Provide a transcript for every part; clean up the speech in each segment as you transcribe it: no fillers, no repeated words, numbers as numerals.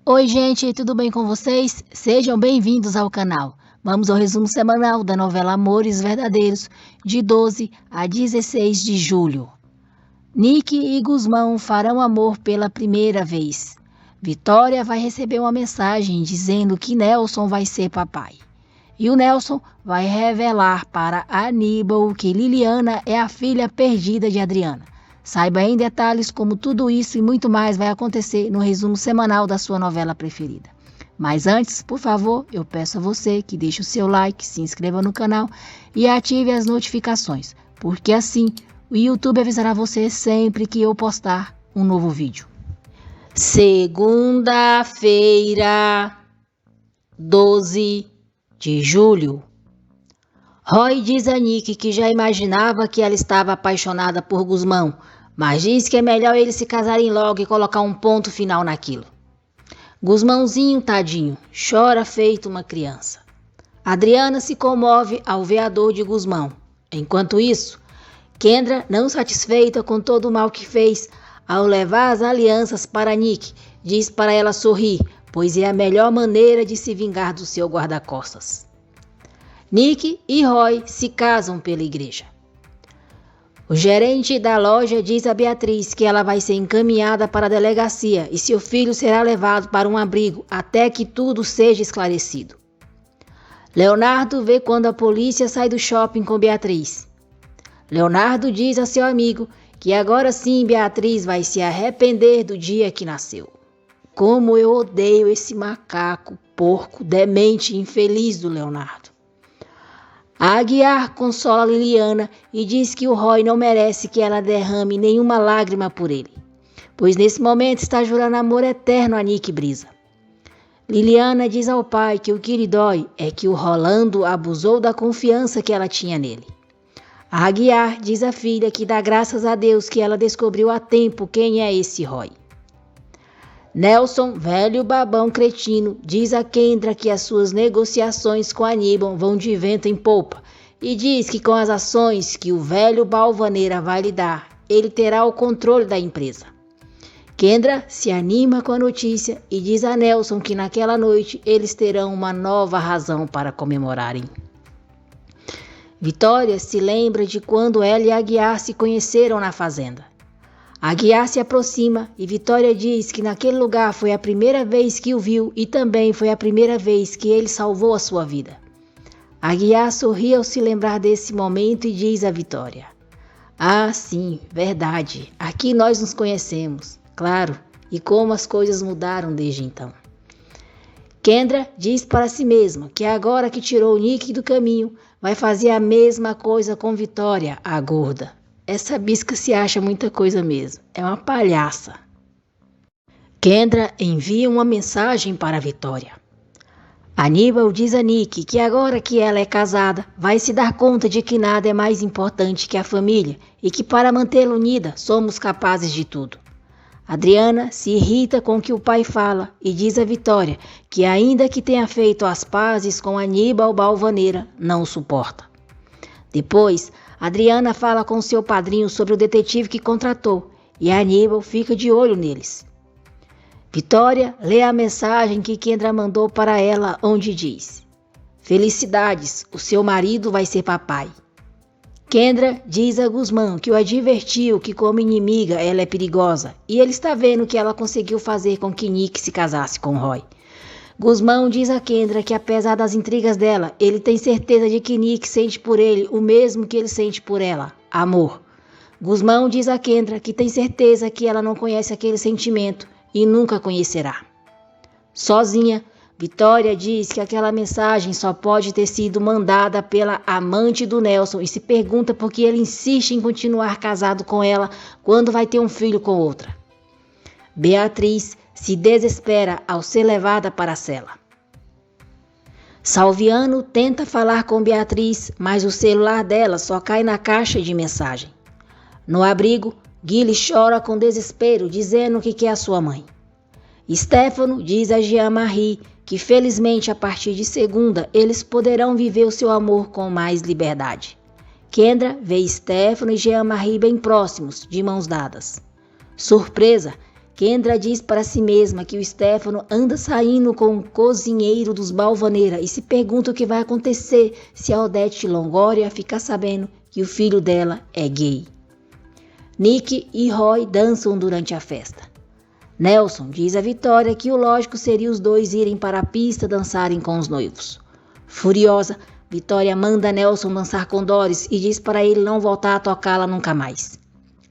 Oi, gente, tudo bem com vocês? Sejam bem-vindos ao canal. Vamos ao resumo semanal da novela Amores Verdadeiros, de 12 a 16 de julho. Nick e Gusmão farão amor pela primeira vez. Vitória vai receber uma mensagem dizendo que Nelson vai ser papai. E o Nelson vai revelar para Aníbal que Liliana é a filha perdida de Adriana. Saiba em detalhes como tudo isso e muito mais vai acontecer no resumo semanal da sua novela preferida. Mas antes, por favor, eu peço a você que deixe o seu like, se inscreva no canal e ative as notificações, porque assim o YouTube avisará você sempre que eu postar um novo vídeo. Segunda-feira, 12 de julho. Roy diz a Nick que já imaginava que ela estava apaixonada por Gusmão, mas diz que é melhor eles se casarem logo e colocar um ponto final naquilo. Gusmãozinho, tadinho, chora feito uma criança. Adriana se comove ao ver a dor de Gusmão. Enquanto isso, Kendra, não satisfeita com todo o mal que fez, ao levar as alianças para Nick, diz para ela sorrir, pois é a melhor maneira de se vingar do seu guarda-costas. Nick e Roy se casam pela igreja. O gerente da loja diz a Beatriz que ela vai ser encaminhada para a delegacia e seu filho será levado para um abrigo até que tudo seja esclarecido. Leonardo vê quando a polícia sai do shopping com Beatriz. Leonardo diz a seu amigo que agora sim Beatriz vai se arrepender do dia que nasceu. Como eu odeio esse macaco, porco, demente e infeliz do Leonardo. A Aguiar consola Liliana e diz que o Roy não merece que ela derrame nenhuma lágrima por ele, pois nesse momento está jurando amor eterno a Nick Brisa. Liliana diz ao pai que o que lhe dói é que o Rolando abusou da confiança que ela tinha nele. A Aguiar diz à filha que dá graças a Deus que ela descobriu a tempo quem é esse Roy. Nelson, velho babão cretino, diz a Kendra que as suas negociações com Aníbal vão de vento em popa e diz que com as ações que o velho Balvaneira vai lhe dar, ele terá o controle da empresa. Kendra se anima com a notícia e diz a Nelson que naquela noite eles terão uma nova razão para comemorarem. Vitória se lembra de quando ela e Aguiar se conheceram na fazenda. Aguiar se aproxima e Vitória diz que naquele lugar foi a primeira vez que o viu e também foi a primeira vez que ele salvou a sua vida. Aguiar sorri ao se lembrar desse momento e diz a Vitória: "Ah, sim, verdade, aqui nós nos conhecemos, claro, e como as coisas mudaram desde então." Kendra diz para si mesma que agora que tirou o Nick do caminho, vai fazer a mesma coisa com Vitória, a gorda. Essa bisca se acha muita coisa mesmo. É uma palhaça. Kendra envia uma mensagem para Vitória. Aníbal diz a Nick que agora que ela é casada, vai se dar conta de que nada é mais importante que a família e que para mantê-la unida somos capazes de tudo. Adriana se irrita com o que o pai fala e diz a Vitória que ainda que tenha feito as pazes com Aníbal Balvaneira, não o suporta. Depois, Adriana fala com seu padrinho sobre o detetive que contratou e Aníbal fica de olho neles. Vitória lê a mensagem que Kendra mandou para ela, onde diz: "Felicidades, o seu marido vai ser papai." Kendra diz a Gusmão que o advertiu que como inimiga ela é perigosa e ele está vendo o que ela conseguiu fazer com que Nick se casasse com Roy. Gusmão diz a Kendra que apesar das intrigas dela, ele tem certeza de que Nick sente por ele o mesmo que ele sente por ela, amor. Gusmão diz a Kendra que tem certeza que ela não conhece aquele sentimento e nunca conhecerá. Sozinha, Vitória diz que aquela mensagem só pode ter sido mandada pela amante do Nelson e se pergunta por que ele insiste em continuar casado com ela quando vai ter um filho com outra. Beatriz se desespera ao ser levada para a cela. Salviano tenta falar com Beatriz, mas o celular dela só cai na caixa de mensagem. No abrigo, Guile chora com desespero, dizendo que quer a sua mãe. Stefano diz a Jean-Marie que felizmente a partir de segunda eles poderão viver o seu amor com mais liberdade. Kendra vê Stefano e Jean-Marie bem próximos, de mãos dadas. Surpresa, Kendra diz para si mesma que o Stefano anda saindo com o cozinheiro dos Balvanera e se pergunta o que vai acontecer se a Odete Longoria ficar sabendo que o filho dela é gay. Nick e Roy dançam durante a festa. Nelson diz a Vitória que o lógico seria os dois irem para a pista dançarem com os noivos. Furiosa, Vitória manda Nelson dançar com Doris e diz para ele não voltar a tocá-la nunca mais.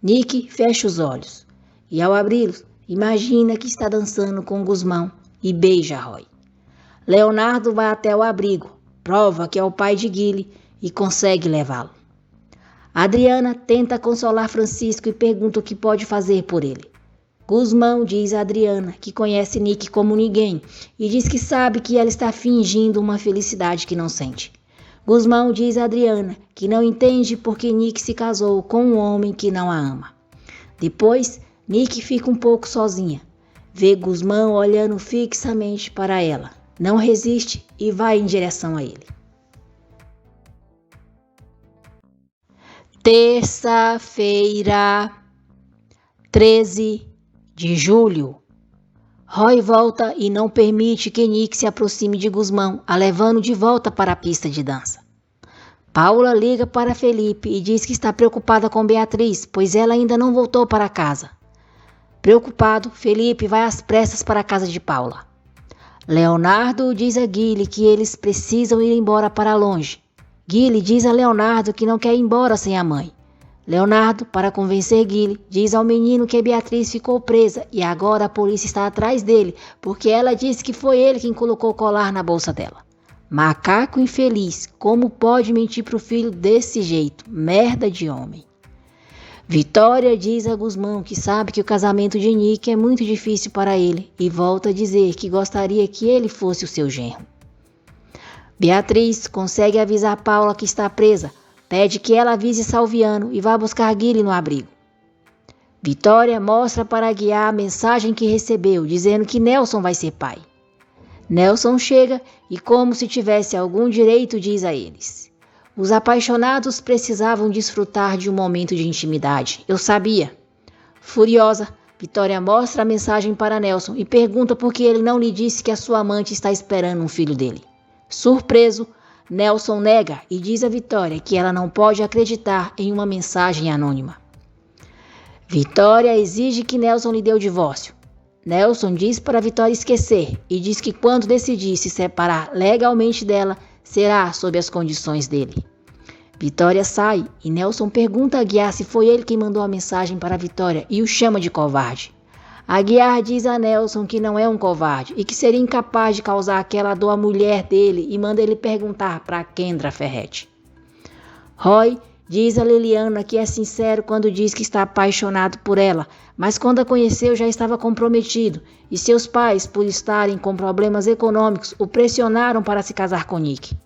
Nick fecha os olhos e, ao abri-los, imagina que está dançando com Guzmão e beija Roy. Leonardo vai até o abrigo, prova que é o pai de Guile e consegue levá-lo. Adriana tenta consolar Francisco e pergunta o que pode fazer por ele. Guzmão diz a Adriana que conhece Nick como ninguém e diz que sabe que ela está fingindo uma felicidade que não sente. Guzmão diz a Adriana que não entende porque Nick se casou com um homem que não a ama. Depois, Nick fica um pouco sozinha. Vê Guzmão olhando fixamente para ela. Não resiste e vai em direção a ele. Terça-feira, 13 de julho. Roy volta e não permite que Nick se aproxime de Guzmão, a levando de volta para a pista de dança. Paula liga para Felipe e diz que está preocupada com Beatriz, pois ela ainda não voltou para casa. Preocupado, Felipe vai às pressas para a casa de Paula. Leonardo diz a Guile que eles precisam ir embora para longe. Guile diz a Leonardo que não quer ir embora sem a mãe. Leonardo, para convencer Guile, diz ao menino que Beatriz ficou presa e agora a polícia está atrás dele porque ela disse que foi ele quem colocou o colar na bolsa dela. Macaco infeliz, como pode mentir para o filho desse jeito? Merda de homem. Vitória diz a Guzmão que sabe que o casamento de Nick é muito difícil para ele e volta a dizer que gostaria que ele fosse o seu genro. Beatriz consegue avisar Paula que está presa, pede que ela avise Salviano e vá buscar Guile no abrigo. Vitória mostra para Aguiar a mensagem que recebeu, dizendo que Nelson vai ser pai. Nelson chega e, como se tivesse algum direito, diz a eles: os apaixonados precisavam desfrutar de um momento de intimidade. Eu sabia. Furiosa, Vitória mostra a mensagem para Nelson e pergunta por que ele não lhe disse que a sua amante está esperando um filho dele. Surpreso, Nelson nega e diz a Vitória que ela não pode acreditar em uma mensagem anônima. Vitória exige que Nelson lhe dê o divórcio. Nelson diz para Vitória esquecer e diz que quando decidir se separar legalmente dela, será sob as condições dele. Vitória sai e Nelson pergunta a Aguiar se foi ele quem mandou a mensagem para Vitória e o chama de covarde. Aguiar diz a Nelson que não é um covarde e que seria incapaz de causar aquela dor à mulher dele e manda ele perguntar para Kendra Ferretti. Roy diz a Liliana que é sincero quando diz que está apaixonado por ela, mas quando a conheceu já estava comprometido e seus pais, por estarem com problemas econômicos, o pressionaram para se casar com Nick.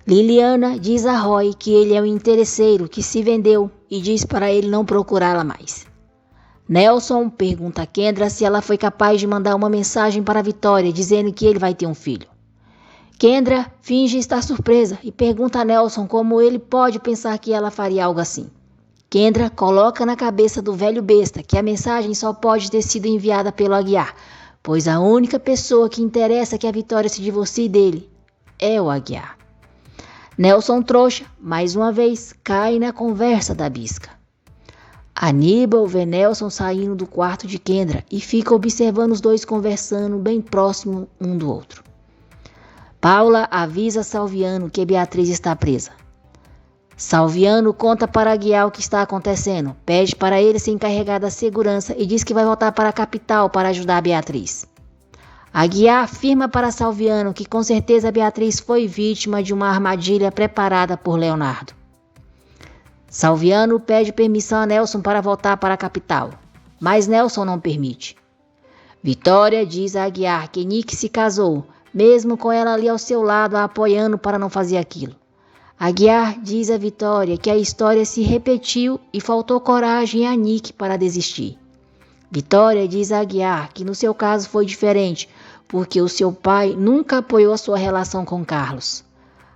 Liliana diz a Roy que ele é um interesseiro que se vendeu e diz para ele não procurá-la mais. Nelson pergunta a Kendra se ela foi capaz de mandar uma mensagem para Vitória dizendo que ele vai ter um filho. Kendra finge estar surpresa e pergunta a Nelson como ele pode pensar que ela faria algo assim. Kendra coloca na cabeça do velho besta que a mensagem só pode ter sido enviada pelo Aguiar, pois a única pessoa que interessa que a Vitória se divorcie dele é o Aguiar. Nelson trouxa, mais uma vez, cai na conversa da bisca. Aníbal vê Nelson saindo do quarto de Kendra e fica observando os dois conversando bem próximo um do outro. Paula avisa Salviano que Beatriz está presa. Salviano conta para Aguiar o que está acontecendo, pede para ele se encarregar da segurança e diz que vai voltar para a capital para ajudar a Beatriz. Aguiar afirma para Salviano que com certeza Beatriz foi vítima de uma armadilha preparada por Leonardo. Salviano pede permissão a Nelson para voltar para a capital, mas Nelson não permite. Vitória diz a Aguiar que Nick se casou, mesmo com ela ali ao seu lado a apoiando para não fazer aquilo. Aguiar diz a Vitória que a história se repetiu e faltou coragem a Nick para desistir. Vitória diz a Aguiar que no seu caso foi diferente, porque o seu pai nunca apoiou a sua relação com Carlos.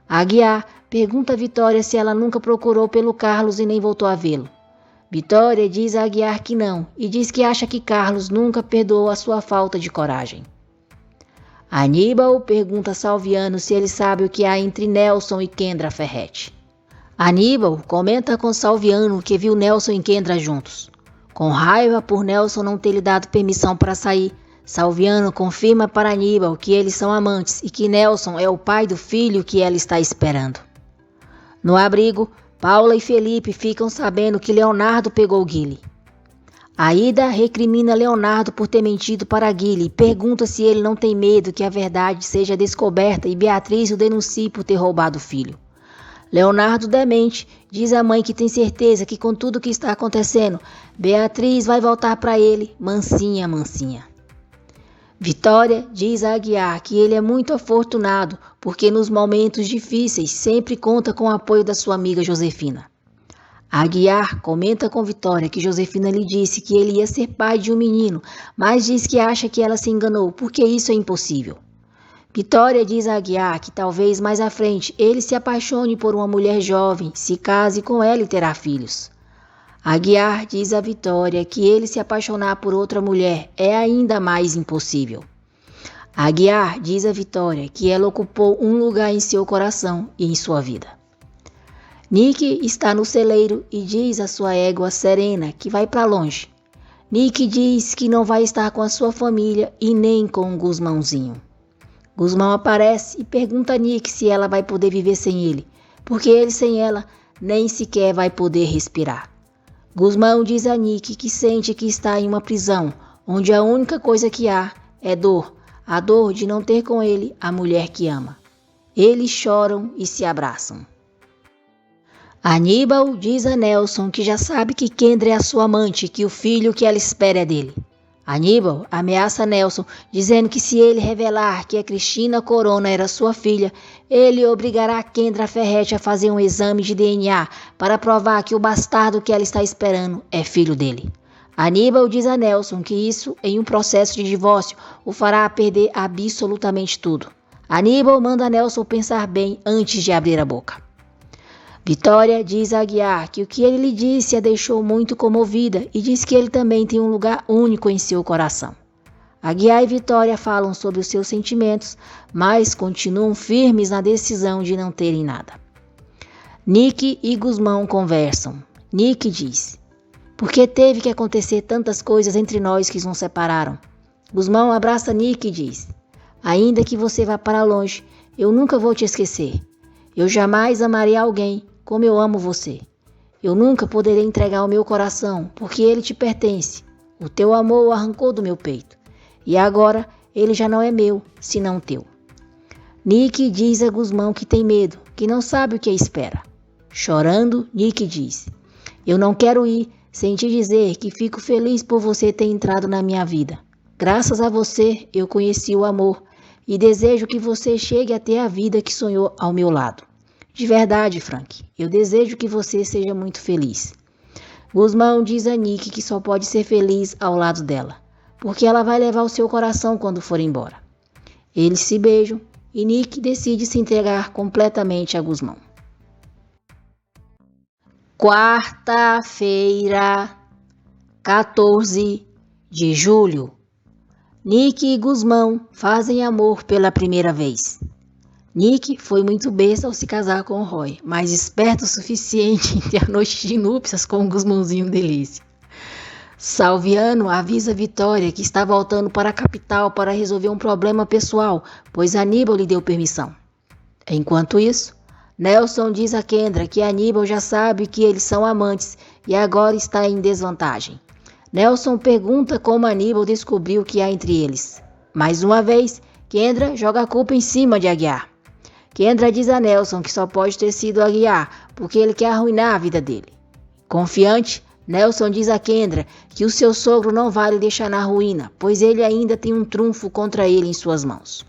Aguiar pergunta a Vitória se ela nunca procurou pelo Carlos e nem voltou a vê-lo. Vitória diz a Aguiar que não e diz que acha que Carlos nunca perdoou a sua falta de coragem. Aníbal pergunta a Salviano se ele sabe o que há entre Nelson e Kendra Ferretti. Aníbal comenta com Salviano que viu Nelson e Kendra juntos. Com raiva por Nelson não ter lhe dado permissão para sair, Salviano confirma para Aníbal que eles são amantes e que Nelson é o pai do filho que ela está esperando. No abrigo, Paula e Felipe ficam sabendo que Leonardo pegou Guile. Aida recrimina Leonardo por ter mentido para Guile e pergunta se ele não tem medo que a verdade seja descoberta e Beatriz o denuncie por ter roubado o filho. Leonardo demente diz à mãe que tem certeza que com tudo o que está acontecendo, Beatriz vai voltar para ele, mansinha, mansinha. Vitória diz a Aguiar que ele é muito afortunado porque nos momentos difíceis sempre conta com o apoio da sua amiga Josefina. Aguiar comenta com Vitória que Josefina lhe disse que ele ia ser pai de um menino, mas diz que acha que ela se enganou porque isso é impossível. Vitória diz a Aguiar que talvez mais à frente ele se apaixone por uma mulher jovem, se case com ela e terá filhos. Aguiar diz a Vitória que ele se apaixonar por outra mulher é ainda mais impossível. Aguiar diz a Vitória que ela ocupou um lugar em seu coração e em sua vida. Nick está no celeiro e diz à sua égua Serena que vai para longe. Nick diz que não vai estar com a sua família e nem com o Gusmãozinho. Gusmão aparece e pergunta a Nick se ela vai poder viver sem ele, porque ele sem ela nem sequer vai poder respirar. Gusmão diz a Nick que sente que está em uma prisão, onde a única coisa que há é dor, a dor de não ter com ele a mulher que ama. Eles choram e se abraçam. Aníbal diz a Nelson que já sabe que Kendra é a sua amante e que o filho que ela espera é dele. Aníbal ameaça Nelson, dizendo que se ele revelar que a Cristina Corona era sua filha, ele obrigará Kendra Ferretti a fazer um exame de DNA para provar que o bastardo que ela está esperando é filho dele. Aníbal diz a Nelson que isso, em um processo de divórcio, o fará perder absolutamente tudo. Aníbal manda Nelson pensar bem antes de abrir a boca. Vitória diz a Aguiar que o que ele lhe disse a deixou muito comovida e diz que ele também tem um lugar único em seu coração. Aguiar e Vitória falam sobre os seus sentimentos, mas continuam firmes na decisão de não terem nada. Nick e Gusmão conversam. Nick diz: "Por que teve que acontecer tantas coisas entre nós que nos separaram?" Gusmão abraça Nick e diz: "Ainda que você vá para longe, eu nunca vou te esquecer. Eu jamais amarei alguém como eu amo você. Eu nunca poderei entregar o meu coração, porque ele te pertence. O teu amor o arrancou do meu peito. E agora ele já não é meu, senão teu." Nick diz a Gusmão que tem medo, que não sabe o que espera. Chorando, Nick diz: "Eu não quero ir sem te dizer que fico feliz por você ter entrado na minha vida. Graças a você eu conheci o amor e desejo que você chegue a ter a vida que sonhou ao meu lado. De verdade, Frank, eu desejo que você seja muito feliz." Gusmão diz a Nick que só pode ser feliz ao lado dela, porque ela vai levar o seu coração quando for embora. Eles se beijam e Nick decide se entregar completamente a Gusmão. Quarta-feira, 14 de julho. Nick e Gusmão fazem amor pela primeira vez. Nick foi muito besta ao se casar com o Roy, mas esperto o suficiente em ter a noite de núpcias com o Gusmãozinho delícia. Salviano avisa Vitória que está voltando para a capital para resolver um problema pessoal, pois Aníbal lhe deu permissão. Enquanto isso, Nelson diz a Kendra que Aníbal já sabe que eles são amantes e agora está em desvantagem. Nelson pergunta como Aníbal descobriu o que há entre eles. Mais uma vez, Kendra joga a culpa em cima de Aguiar. Kendra diz a Nelson que só pode ter sido Aguiar, porque ele quer arruinar a vida dele. Confiante, Nelson diz a Kendra que o seu sogro não vai lhe deixar na ruína, pois ele ainda tem um trunfo contra ele em suas mãos.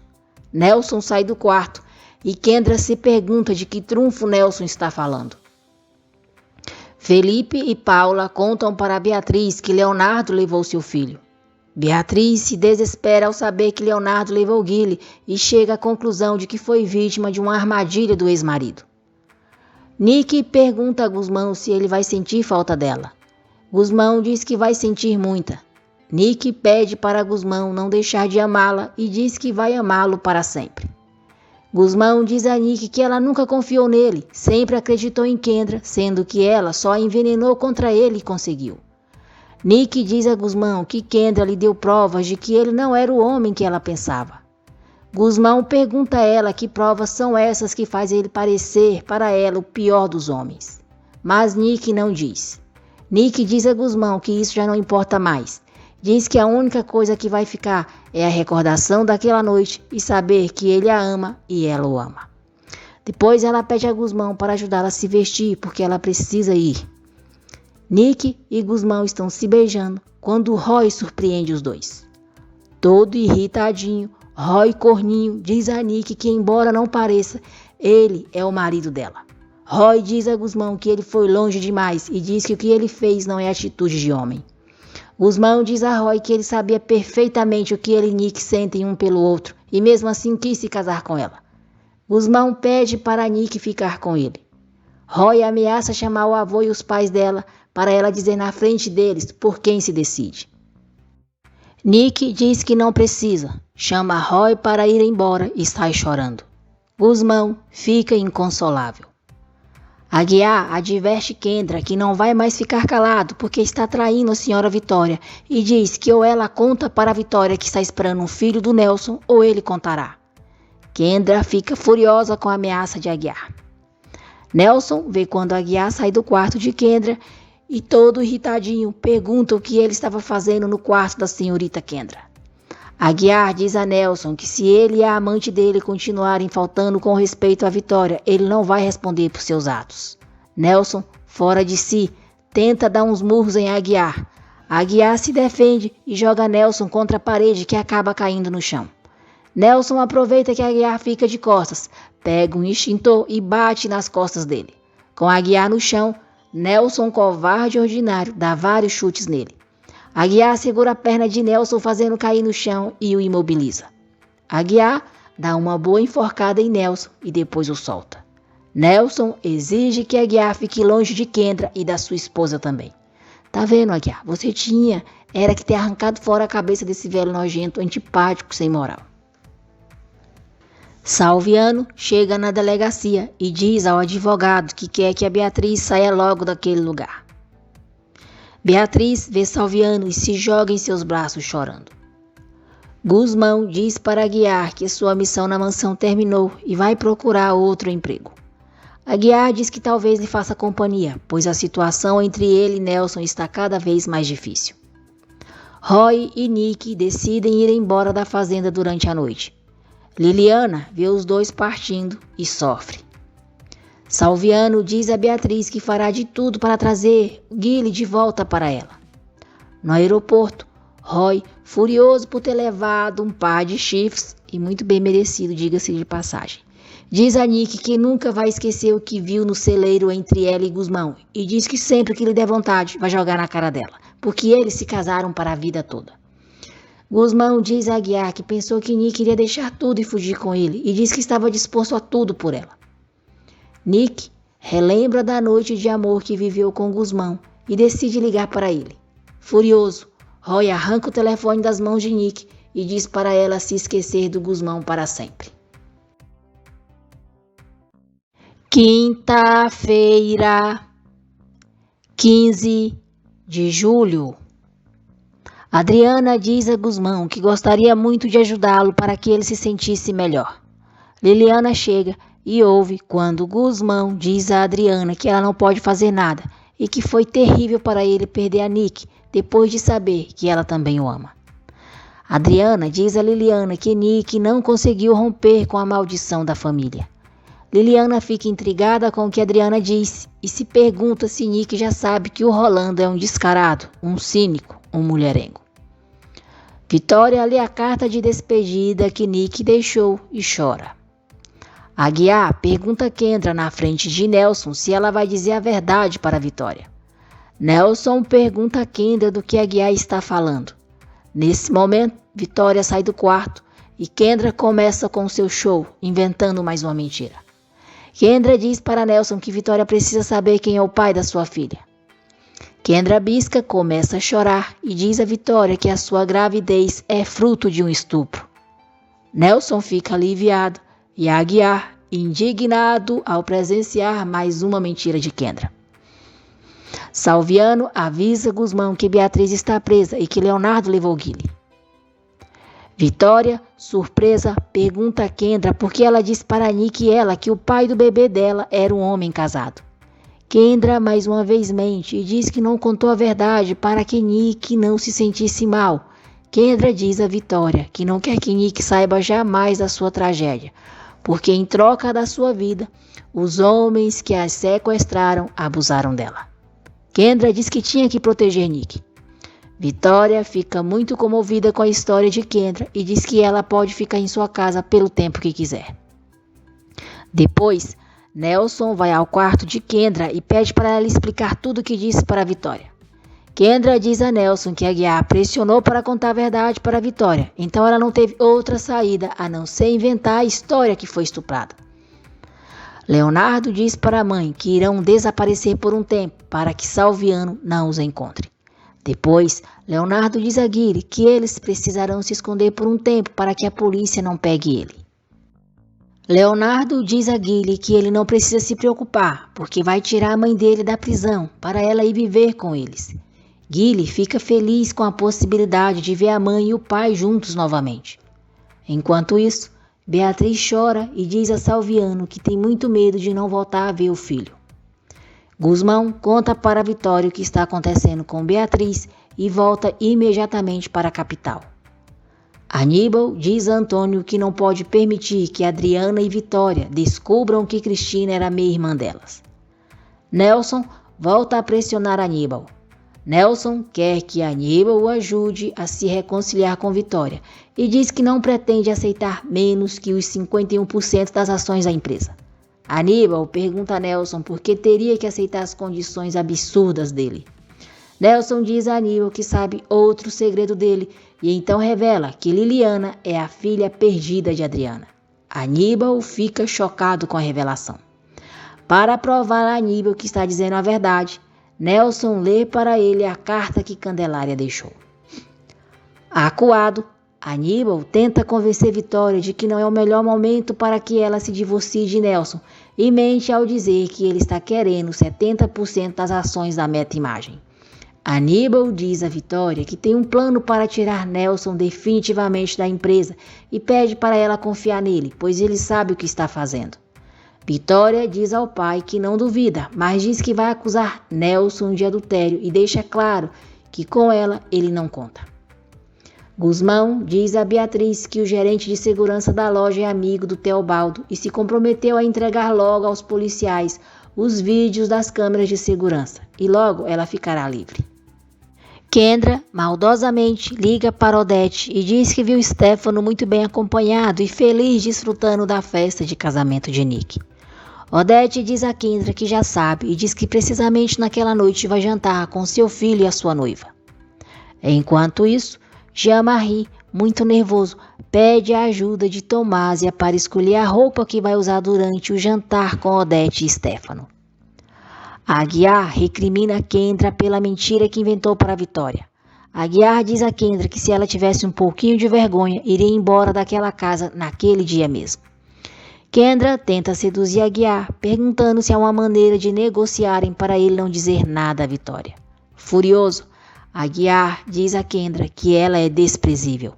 Nelson sai do quarto e Kendra se pergunta de que trunfo Nelson está falando. Felipe e Paula contam para Beatriz que Leonardo levou seu filho. Beatriz se desespera ao saber que Leonardo levou Guile e chega à conclusão de que foi vítima de uma armadilha do ex-marido. Nick pergunta a Gusmão se ele vai sentir falta dela. Gusmão diz que vai sentir muita. Nick pede para Gusmão não deixar de amá-la e diz que vai amá-lo para sempre. Gusmão diz a Nick que ela nunca confiou nele, sempre acreditou em Kendra, sendo que ela só a envenenou contra ele e conseguiu. Nick diz a Gusmão que Kendra lhe deu provas de que ele não era o homem que ela pensava. Gusmão pergunta a ela que provas são essas que fazem ele parecer para ela o pior dos homens. Mas Nick não diz. Nick diz a Gusmão que isso já não importa mais. Diz que a única coisa que vai ficar é a recordação daquela noite e saber que ele a ama e ela o ama. Depois ela pede a Gusmão para ajudá-la a se vestir porque ela precisa ir. Nick e Gusmão estão se beijando quando Roy surpreende os dois. Todo irritadinho, Roy corninho diz a Nick que, embora não pareça, ele é o marido dela. Roy diz a Gusmão que ele foi longe demais e diz que o que ele fez não é atitude de homem. Gusmão diz a Roy que ele sabia perfeitamente o que ele e Nick sentem um pelo outro e mesmo assim quis se casar com ela. Gusmão pede para Nick ficar com ele. Roy ameaça chamar o avô e os pais dela para ela dizer na frente deles por quem se decide. Nick diz que não precisa, chama Roy para ir embora e sai chorando. Gusmão fica inconsolável. Aguiar adverte Kendra que não vai mais ficar calado porque está traindo a senhora Vitória e diz que ou ela conta para a Vitória que está esperando um filho do Nelson ou ele contará. Kendra fica furiosa com a ameaça de Aguiar. Nelson vê quando Aguiar sai do quarto de Kendra e todo irritadinho pergunta o que ele estava fazendo no quarto da senhorita Kendra. Aguiar diz a Nelson que se ele e a amante dele continuarem faltando com respeito à Vitória, ele não vai responder por seus atos. Nelson, fora de si, tenta dar uns murros em Aguiar. Aguiar se defende e joga Nelson contra a parede que acaba caindo no chão. Nelson aproveita que Aguiar fica de costas, pega um extintor e bate nas costas dele. Com Aguiar no chão, Nelson, covarde ordinário, dá vários chutes nele. Aguiar segura a perna de Nelson fazendo cair no chão e o imobiliza. Aguiar dá uma boa enforcada em Nelson e depois o solta. Nelson exige que Aguiar fique longe de Kendra e da sua esposa também. Tá vendo, Aguiar? Você era que ter arrancado fora a cabeça desse velho nojento, antipático, sem moral. Salviano chega na delegacia e diz ao advogado que quer que a Beatriz saia logo daquele lugar. Beatriz vê Salviano e se joga em seus braços chorando. Gusmão diz para Aguiar que sua missão na mansão terminou e vai procurar outro emprego. Aguiar diz que talvez lhe faça companhia, pois a situação entre ele e Nelson está cada vez mais difícil. Roy e Nick decidem ir embora da fazenda durante a noite. Liliana vê os dois partindo e sofre. Salviano diz a Beatriz que fará de tudo para trazer Guile de volta para ela. No aeroporto, Roy, furioso por ter levado um par de chifres, e muito bem merecido, diga-se de passagem, diz a Nick que nunca vai esquecer o que viu no celeiro entre ela e Gusmão e diz que sempre que lhe der vontade vai jogar na cara dela, porque eles se casaram para a vida toda. Gusmão diz a Aguiar que pensou que Nick iria deixar tudo e fugir com ele e diz que estava disposto a tudo por ela. Nick relembra da noite de amor que viveu com Gusmão e decide ligar para ele. Furioso, Roy arranca o telefone das mãos de Nick e diz para ela se esquecer do Gusmão para sempre. Quinta-feira, 15 de julho. Adriana diz a Gusmão que gostaria muito de ajudá-lo para que ele se sentisse melhor. Liliana chega e ouve quando Gusmão diz a Adriana que ela não pode fazer nada e que foi terrível para ele perder a Nick depois de saber que ela também o ama. Adriana diz a Liliana que Nick não conseguiu romper com a maldição da família. Liliana fica intrigada com o que Adriana diz e se pergunta se Nick já sabe que o Rolando é um descarado, um cínico, um mulherengo. Vitória lê a carta de despedida que Nick deixou e chora. Aguiar pergunta a Kendra na frente de Nelson se ela vai dizer a verdade para a Vitória. Nelson pergunta a Kendra do que Aguiar está falando. Nesse momento, Vitória sai do quarto e Kendra começa com seu show, inventando mais uma mentira. Kendra diz para Nelson que Vitória precisa saber quem é o pai da sua filha. Kendra Bisca começa a chorar e diz a Vitória que a sua gravidez é fruto de um estupro. Nelson fica aliviado e Aguiar, indignado ao presenciar mais uma mentira de Kendra. Salviano avisa Guzmão que Beatriz está presa e que Leonardo levou Guile. Vitória, surpresa, pergunta a Kendra por que ela disse para Nick e ela que o pai do bebê dela era um homem casado. Kendra mais uma vez mente e diz que não contou a verdade para que Nick não se sentisse mal. Kendra diz a Vitória que não quer que Nick saiba jamais da sua tragédia, porque em troca da sua vida, os homens que a sequestraram abusaram dela. Kendra diz que tinha que proteger Nick. Vitória fica muito comovida com a história de Kendra e diz que ela pode ficar em sua casa pelo tempo que quiser. Depois, Nelson vai ao quarto de Kendra e pede para ela explicar tudo o que disse para Vitória. Kendra diz a Nelson que Aguiar pressionou para contar a verdade para Vitória, então ela não teve outra saída a não ser inventar a história que foi estuprada. Leonardo diz para a mãe que irão desaparecer por um tempo para que Salviano não os encontre. Depois, Leonardo diz a Guile que eles precisarão se esconder por um tempo para que a polícia não pegue ele. Leonardo diz a Guile que ele não precisa se preocupar, porque vai tirar a mãe dele da prisão para ela ir viver com eles. Guile fica feliz com a possibilidade de ver a mãe e o pai juntos novamente. Enquanto isso, Beatriz chora e diz a Salviano que tem muito medo de não voltar a ver o filho. Guzmão conta para Vitória o que está acontecendo com Beatriz e volta imediatamente para a capital. Aníbal diz a Antônio que não pode permitir que Adriana e Vitória descubram que Cristina era meia-irmã delas. Nelson volta a pressionar Aníbal. Nelson quer que Aníbal o ajude a se reconciliar com Vitória e diz que não pretende aceitar menos que os 51% das ações da empresa. Aníbal pergunta a Nelson por que teria que aceitar as condições absurdas dele. Nelson diz a Aníbal que sabe outro segredo dele e então revela que Liliana é a filha perdida de Adriana. Aníbal fica chocado com a revelação. Para provar a Aníbal que está dizendo a verdade, Nelson lê para ele a carta que Candelária deixou. Acuado, Aníbal tenta convencer Vitória de que não é o melhor momento para que ela se divorcie de Nelson e mente ao dizer que ele está querendo 70% das ações da Meta Imagem. Aníbal diz a Vitória que tem um plano para tirar Nelson definitivamente da empresa e pede para ela confiar nele, pois ele sabe o que está fazendo. Vitória diz ao pai que não duvida, mas diz que vai acusar Nelson de adultério e deixa claro que com ela ele não conta. Guzmão diz a Beatriz que o gerente de segurança da loja é amigo do Teobaldo e se comprometeu a entregar logo aos policiais os vídeos das câmeras de segurança e logo ela ficará livre. Kendra, maldosamente, liga para Odete e diz que viu Stefano muito bem acompanhado e feliz desfrutando da festa de casamento de Nick. Odete diz a Kendra que já sabe e diz que precisamente naquela noite vai jantar com seu filho e a sua noiva. Enquanto isso, Jean-Marie, muito nervoso, pede a ajuda de Tomásia para escolher a roupa que vai usar durante o jantar com Odete e Stefano. Aguiar recrimina Kendra pela mentira que inventou para a Vitória. Aguiar diz a Kendra que se ela tivesse um pouquinho de vergonha, iria embora daquela casa naquele dia mesmo. Kendra tenta seduzir Aguiar, perguntando se há uma maneira de negociarem para ele não dizer nada à Vitória. Furioso, Aguiar diz a Kendra que ela é desprezível.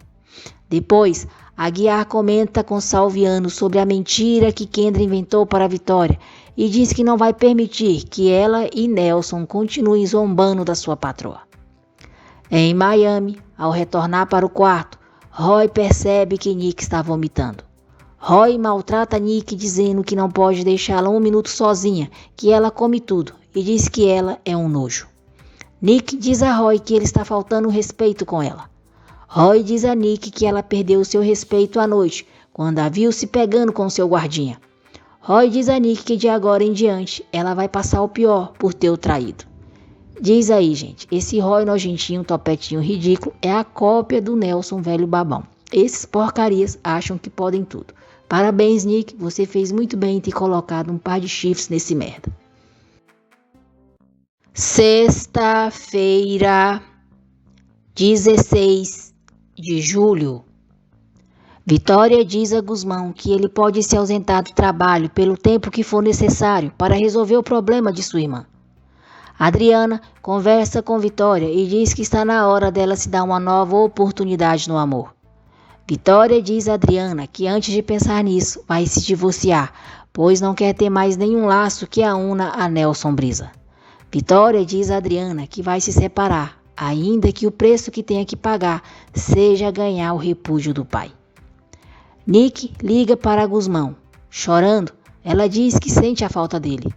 Depois, Aguiar comenta com Salviano sobre a mentira que Kendra inventou para a Vitória e diz que não vai permitir que ela e Nelson continuem zombando da sua patroa. Em Miami, ao retornar para o quarto, Roy percebe que Nick está vomitando. Roy maltrata Nick dizendo que não pode deixá-la um minuto sozinha, que ela come tudo e diz que ela é um nojo. Nick diz a Roy que ele está faltando respeito com ela. Roy diz a Nick que ela perdeu seu respeito à noite, quando a viu se pegando com seu guardinha. Roy diz a Nick que de agora em diante ela vai passar o pior por ter o traído. Diz aí, gente, esse Roy nojentinho, topetinho ridículo é a cópia do Nelson velho babão. Esses porcarias acham que podem tudo. Parabéns, Nick, você fez muito bem em ter colocado um par de chifres nesse merda. Sexta-feira, 16 de julho. Vitória diz a Guzmão que ele pode se ausentar do trabalho pelo tempo que for necessário para resolver o problema de sua irmã. Adriana conversa com Vitória e diz que está na hora dela se dar uma nova oportunidade no amor. Vitória diz a Adriana que antes de pensar nisso vai se divorciar, pois não quer ter mais nenhum laço que a una a Nelson Brisa. Vitória diz a Adriana que vai se separar, ainda que o preço que tenha que pagar seja ganhar o repúdio do pai. Nick liga para Guzmão. Chorando, ela diz que sente a falta dele.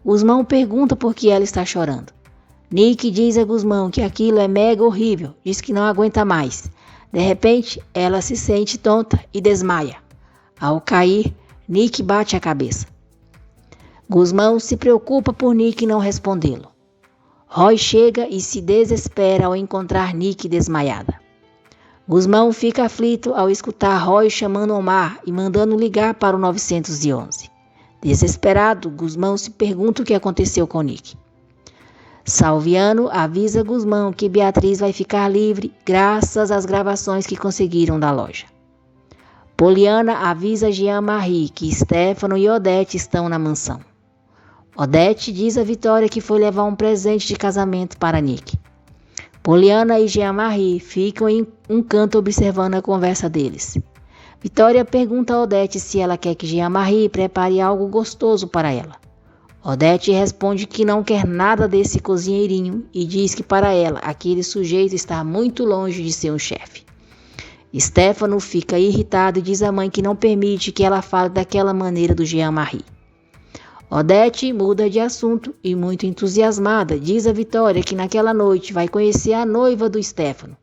Guzmão pergunta por que ela está chorando. Nick diz a Guzmão que aquilo é mega horrível, diz que não aguenta mais. De repente, ela se sente tonta e desmaia. Ao cair, Nick bate a cabeça. Guzmão se preocupa por Nick não respondê-lo. Roy chega e se desespera ao encontrar Nick desmaiada. Guzmão fica aflito ao escutar Roy chamando Omar e mandando ligar para o 911. Desesperado, Guzmão se pergunta o que aconteceu com Nick. Salviano avisa Guzmão que Beatriz vai ficar livre graças às gravações que conseguiram da loja. Poliana avisa Jean-Marie que Stefano e Odete estão na mansão. Odete diz a Vitória que foi levar um presente de casamento para Nick. Poliana e Jean-Marie ficam em um canto observando a conversa deles. Vitória pergunta a Odete se ela quer que Jean-Marie prepare algo gostoso para ela. Odete responde que não quer nada desse cozinheirinho e diz que para ela aquele sujeito está muito longe de ser um chefe. Stefano fica irritado e diz à mãe que não permite que ela fale daquela maneira do Jean-Marie. Odete muda de assunto e, muito entusiasmada, diz a Vitória que naquela noite vai conhecer a noiva do Stefano.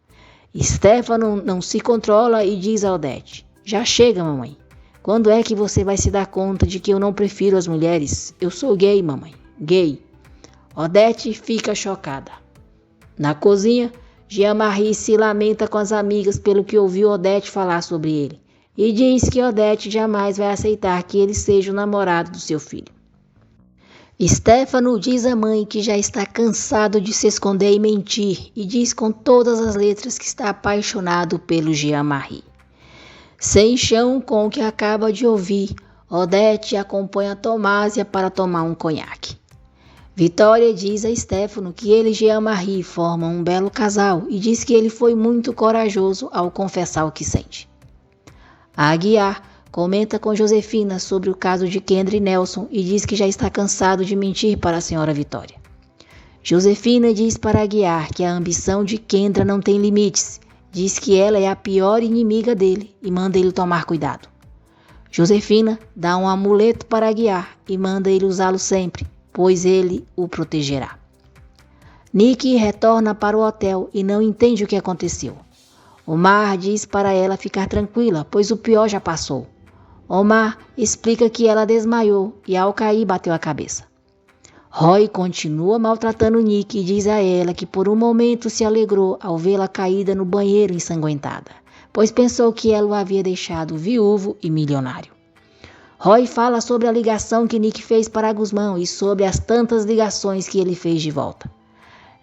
Stefano não se controla e diz a Odete: "Já chega, mamãe. Quando é que você vai se dar conta de que eu não prefiro as mulheres? Eu sou gay, mamãe. Gay." Odete fica chocada. Na cozinha, Jean-Marie se lamenta com as amigas pelo que ouviu Odete falar sobre ele e diz que Odete jamais vai aceitar que ele seja o namorado do seu filho. Stefano diz à mãe que já está cansado de se esconder e mentir e diz com todas as letras que está apaixonado pelo Jean-Marie. Sem chão com o que acaba de ouvir, Odete acompanha Tomásia para tomar um conhaque. Vitória diz a Stefano que ele e Jean-Marie formam um belo casal e diz que ele foi muito corajoso ao confessar o que sente. A Aguiar comenta com Josefina sobre o caso de Kendra e Nelson e diz que já está cansado de mentir para a senhora Vitória. Josefina diz para Aguiar que a ambição de Kendra não tem limites, diz que ela é a pior inimiga dele e manda ele tomar cuidado. Josefina dá um amuleto para Aguiar e manda ele usá-lo sempre, pois ele o protegerá. Nick retorna para o hotel e não entende o que aconteceu. Omar diz para ela ficar tranquila, pois o pior já passou. Omar explica que ela desmaiou e ao cair bateu a cabeça. Roy continua maltratando Nick e diz a ela que por um momento se alegrou ao vê-la caída no banheiro ensanguentada, pois pensou que ela o havia deixado viúvo e milionário. Roy fala sobre a ligação que Nick fez para Guzmão e sobre as tantas ligações que ele fez de volta.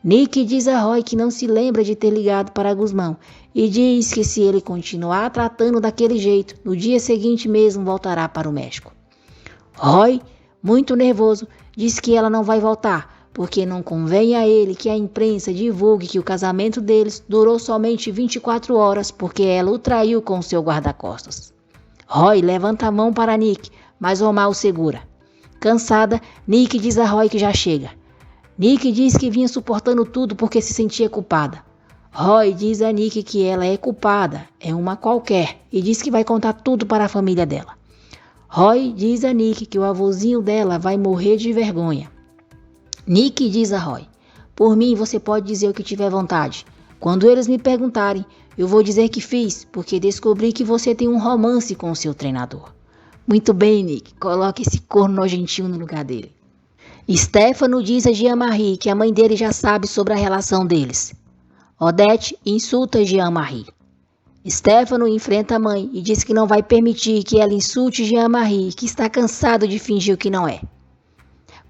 Nick diz a Roy que não se lembra de ter ligado para Guzmão e diz que se ele continuar tratando daquele jeito, no dia seguinte mesmo voltará para o México. Roy, muito nervoso, diz que ela não vai voltar, porque não convém a ele que a imprensa divulgue que o casamento deles durou somente 24 horas porque ela o traiu com seu guarda-costas. Roy levanta a mão para Nick, mas Omar o segura. Cansada, Nick diz a Roy que já chega. Nick diz que vinha suportando tudo porque se sentia culpada. Roy diz a Nick que ela é culpada, é uma qualquer, e diz que vai contar tudo para a família dela. Roy diz a Nick que o avôzinho dela vai morrer de vergonha. Nick diz a Roy: "Por mim você pode dizer o que tiver vontade. Quando eles me perguntarem, eu vou dizer que fiz, porque descobri que você tem um romance com o seu treinador." Muito bem, Nick, coloque esse corno nojentinho no lugar dele. Stefano diz a Jean-Marie que a mãe dele já sabe sobre a relação deles. Odete insulta Jean-Marie. Stefano enfrenta a mãe e diz que não vai permitir que ela insulte Jean-Marie, que está cansado de fingir o que não é.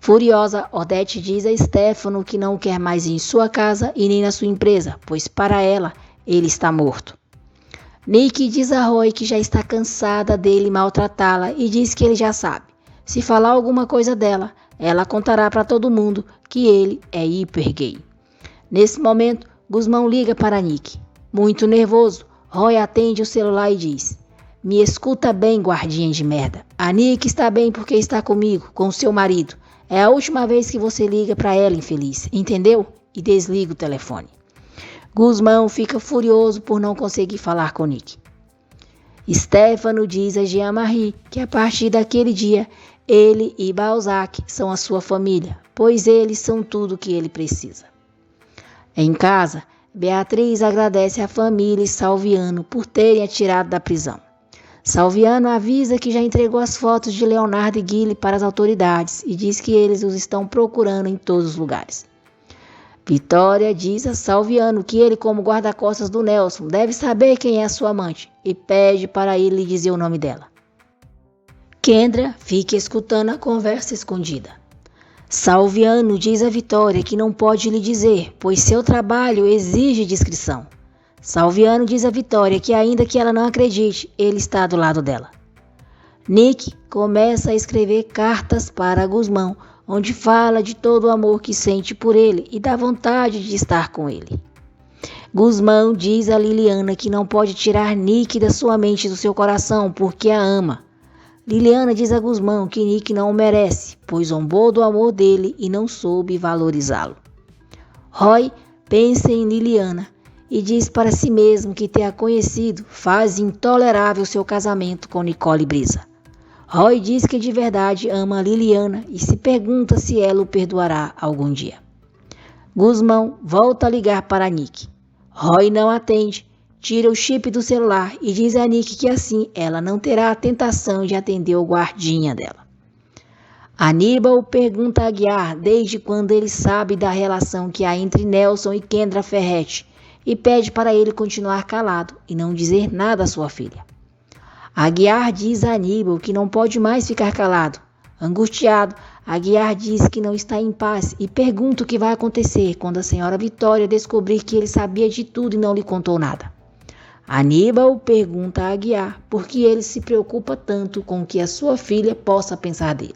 Furiosa, Odete diz a Stefano que não quer mais ir em sua casa e nem na sua empresa, pois para ela, ele está morto. Nick diz a Roy que já está cansada dele maltratá-la e diz que ele já sabe. Se falar alguma coisa dela, ela contará para todo mundo que ele é hiper gay. Nesse momento, Guzmão liga para Nick. Muito nervoso, Roy atende o celular e diz: "Me escuta bem, guardinha de merda. A Nick está bem porque está comigo, com seu marido. É a última vez que você liga para ela, infeliz, entendeu?" E desliga o telefone. Guzmão fica furioso por não conseguir falar com Nick. Stefano diz a Jean-Marie que a partir daquele dia, ele e Balzac são a sua família, pois eles são tudo o que ele precisa. Em casa, Beatriz agradece à família e Salviano por terem a tirado da prisão. Salviano avisa que já entregou as fotos de Leonardo e Guile para as autoridades e diz que eles os estão procurando em todos os lugares. Vitória diz a Salviano que ele, como guarda-costas do Nelson, deve saber quem é a sua amante e pede para ele lhe dizer o nome dela. Kendra fica escutando a conversa escondida. Salviano diz a Vitória que não pode lhe dizer, pois seu trabalho exige discrição. Salviano diz a Vitória que ainda que ela não acredite, ele está do lado dela. Nick começa a escrever cartas para Guzmão, onde fala de todo o amor que sente por ele e da vontade de estar com ele. Guzmão diz a Liliana que não pode tirar Nick da sua mente e do seu coração porque a ama. Liliana diz a Guzmão que Nick não o merece, pois zombou do amor dele e não soube valorizá-lo. Roy pensa em Liliana e diz para si mesmo que ter a conhecido faz intolerável seu casamento com Nicole Brisa. Roy diz que de verdade ama a Liliana e se pergunta se ela o perdoará algum dia. Guzmão volta a ligar para Nick. Roy não atende, tira o chip do celular e diz a Nick que assim ela não terá a tentação de atender o guardinha dela. Aníbal pergunta a Aguiar desde quando ele sabe da relação que há entre Nelson e Kendra Ferretti e pede para ele continuar calado e não dizer nada à sua filha. Aguiar diz a Aníbal que não pode mais ficar calado. Angustiado, Aguiar diz que não está em paz e pergunta o que vai acontecer quando a senhora Vitória descobrir que ele sabia de tudo e não lhe contou nada. Aníbal pergunta a Aguiar por que ele se preocupa tanto com o que a sua filha possa pensar dele.